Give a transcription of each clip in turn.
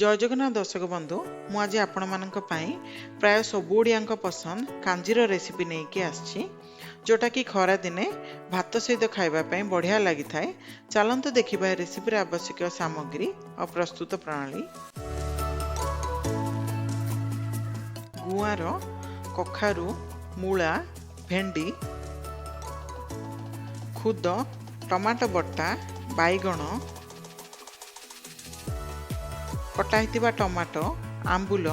जय जगन्नाथ दर्शक बंधु मु आज आपण मानक पई प्राय सब ओडिया पसंद कांजीर रेसिपी नहीं कि आछि जोटा कि खरा दिने भात सहित खाइबा पई बढ़िया लगी थाए। चलंतु देखिबा रेसिपी रे आवश्यक सामग्री और प्रस्तुत प्रणाली। गुआर, कखारु, मूला, भेंडी, खुद, टमाटो बट्टा, बैगण, कटा हितिबा टमाटो, आंबुल,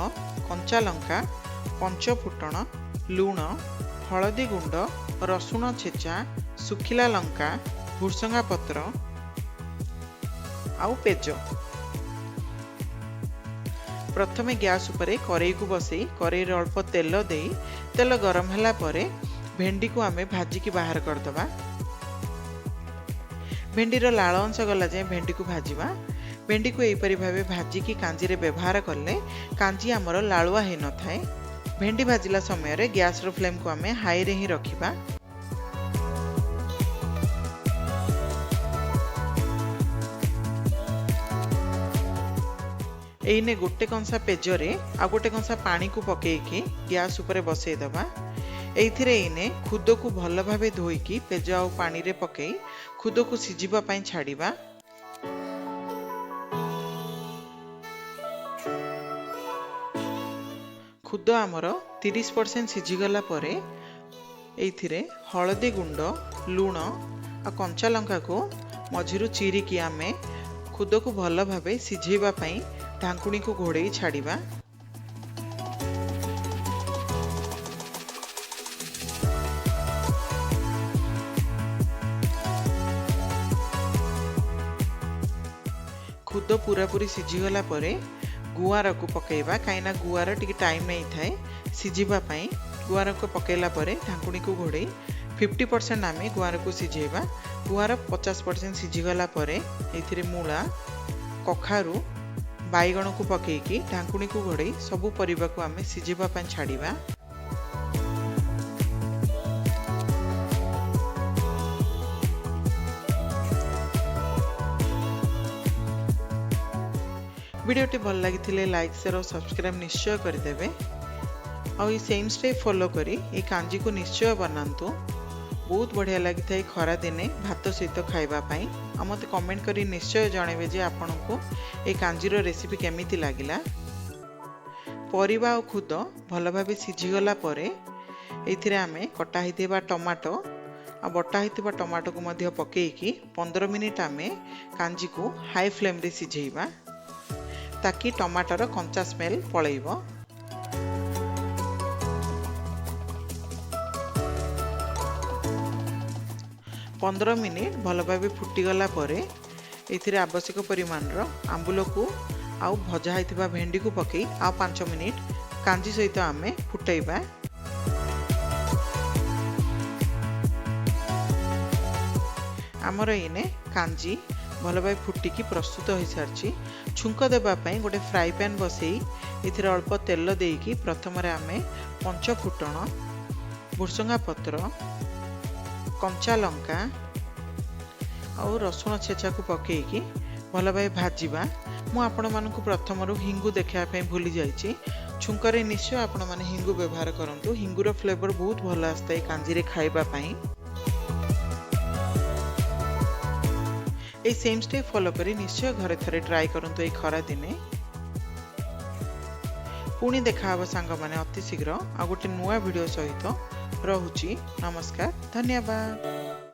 कंचा लंका, पंचफुटण, लुण, हलदी गुंड, रसुण छेचा, सुखिला लंका, भुर्संगा पत्र आउ पेज। प्रथमे गैस उपरे करेई को बसई करेई रे अल्प तेल देई तेल गरम होला परे भेंडी को आमे भाजी की बाहर करदबा। भेंडी रो लाल अंश गला जाए भेंडी को भाजीबा। भेंडी को एपरी भावे भाजी की कांजी रे व्यवहार करले कांजी आमर लालुआ हे न थाए। भेंडी भाजिला समय रे गैस रो फ्लेम को आमे हाई रे ही रखिबा। एइने गोटे कंसा पेज रे आ गोटे कंसा पानी को पकेइकी गैस ऊपर बसई दबा। एइथिरे एइने खुद को भल भावे धोईकी पेज आ पानी रे पकेई खुद को सिजिबा पई छाड़िबा। खुद आमर 30% सिझीगला परे एइथिरे हलदी गुंड, लुण आ कंचा लंका को मझिरु चिरिकी आमे खुद को भल भावे सिझेबा पई ढांकुणी को घोड़ेई छाड़िबा। खुद पूरा पूरी सिझीगला परे गुआर को पकेइबा। कहीं गुआर टिके टाइम नहीं थाए सिझीबा पई। गुआर को पकेला परे ढांकुणी को घोड़ेई 50% आमे गुआर को सिझेबा। गुआर 50% सिझीगला परे एथिरे मूला, कखारु, बैगण को पकेइकी ढांकुणी को घोड़ेई सबु परिबा को आमे सिझीबा पई छाड़िबा। वीडियोटी भल लगी लाइक शेयर और सब्सक्राइब निश्चय करदेवे। आ सेम स्टेप फॉलो करी ये कांजी को निश्चय बनातु। बहुत बढ़िया लगी था खरा दिने भात सहित खाइबापी। आ मते कमेंट करी निश्चय जनइबे जे आपन को ये कांजीर रेसिपी केमिति लागिला। परिबा और खुद भल भावे सिझीगला परे एथिरे आमे कटा हिथिबा टमाटो आ बटा हिथिबा टमाटो को मध्य पकेइकी 15 मिनिट आमे कांजी को हाई फ्लेम रे सिझेइबा ताकि टमाटर कंचा स्मेल पलैब। पंद्रह मिनिट भल भाव फुटीगला परे एथिरे आवश्यक परिमाण आंबुल को आउ भजा होइतिबा भेंडी को पकई आ 5 मिनिट कांजी सहित आमे फुटाइबा। आमर इने कांजी भल भाई फुटिकी प्रस्तुत हो सारी। छुंक देवाई गोटे फ्राई पैन बसई एथिरे अल्प तेल देकी प्रथम आमे पंचफुटण, भुर्संगा पत्र, कंचा लंका और रसुण छेचा को पकेइकी भल भाई भाजिबा। मु आपण मानकु प्रथम हिंगु देखापी भूली जाइछि। छुंकरे निश्चय आपण माने हिंगु व्यवहार करंतु। हिंगुर फ्लेवर बहुत भल आस्ताय कांजी रे खाइबा पई। ए सेम स्टेप फॉलो करी निश्चय घरे थरे ट्राई करंतु ए खरा दिने। पुणी देखा हबो सांग माने अति शीघ्र आ गोटे नुआ वीडियो सहित। रहुची नमस्कार, धन्यवाद।